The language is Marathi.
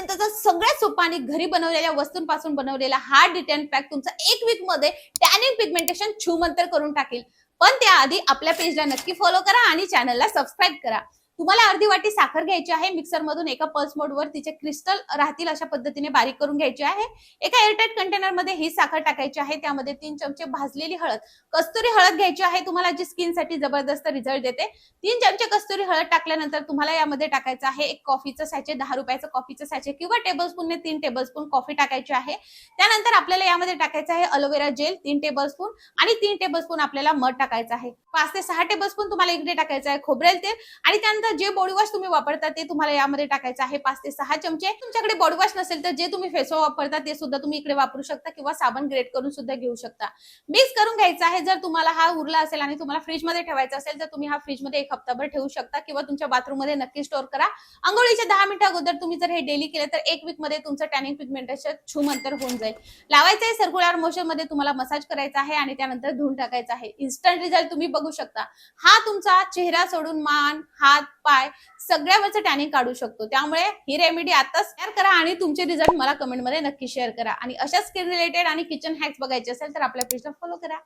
त्याचा सगळ्यात सोपा आणि घरी बनवलेल्या वस्तूंपासून बनवलेला हा डिटॅन पॅक तुमचा 1 वीक मध्ये टॅनिंग पिगमेंटेशन छूमंतर करून टाकेल. पण त्याआधी आपल्या पेजला नक्की फॉलो करा आणि चॅनलला सबस्क्राईब करा. तुम्हाला अर्धी वाटी साखर घ्यायची आहे. मिक्सर मधून एका पल्स मोडवर तिचे क्रिस्टल राहतील अशा पद्धतीने बारीक करून घ्यायची आहे. एका एअरटाइट कंटेनर मध्ये ही साखर टाकायची आहे. त्यामध्ये 3 चमचे भाजलेली हळद, कस्तुरी हळद घ्यायची आहे. तुम्हाला जी स्किन साठी जबरदस्त रिझल्ट देते. 3 चमचे कस्तुरी हळद टाकल्यानंतर तुम्हाला यामध्ये टाकायचं आहे एक कॉफीचं सॅचे, 10 रुपयाचं कॉफीचं सॅचे किंवा टेबलस्पूनने 3 टेबलस्पून कॉफी टाकायची आहे. त्यानंतर आपल्याला यामध्ये टाकायचं आहे अलोवेरा जेल 3 टेबलस्पून आणि 3 टेबलस्पून आपल्याला मध टाकायचं आहे. 5 ते 6 टेबलस्पून तुम्हाला इकडे टाकायचं आहे खोबरेल तेल आणि त्यानंतर जे बॉडी वॉश तुम्ही वापरता ते तुम्हाला यामध्ये टाकायचं आहे 5 ते 6 चमचे. तुमच्याकडे बॉडी वॉश नसेल तर जे तुम्ही फेस वॉश वापरता ते सुद्धा तुम्ही इकडे वापरू शकता किंवा साबण ग्रेट करून सुद्धा घेऊ शकता. मिक्स करून घ्यायचा आहे. जर तुम्हाला हा उरला असेल आणि तुम्हाला फ्रीज मध्ये ठेवायचा असेल तर तुम्ही हा फ्रीज मध्ये 1 हप्ताभर ठेवू शकता किंवा तुमच्या बाथरूम मध्ये नक्की स्टोअर करा. अंघोळीच्या 10 मिनिटं अगोदर तुम्ही जर हे डेली केले तर 1 वीक मध्ये तुमचं टॅनिंग पिगमेंटेशन छूमंतर होऊन जाईल. लावायचं आहे सर्क्युलर मोशन मध्ये तुम्हाला मसाज करायचा आहे आणि त्यानंतर धुवून टाकायचं आहे. इन्स्टंट रिझल्ट तुम्ही बघू शकता. हा तुमचा चेहरा सोडून मान, हात, पाय सगळ्यावरचं टॅनिंग काढू शकतो. त्यामुळे ही रेमेडी आताच तयार करा आणि तुमचे रिझल्ट मला कमेंट मध्ये नक्की शेअर करा. आणि अशा स्किन रिलेटेड आणि किचन हॅक्स बघायचे असेल तर आपल्या पेजला फॉलो करा.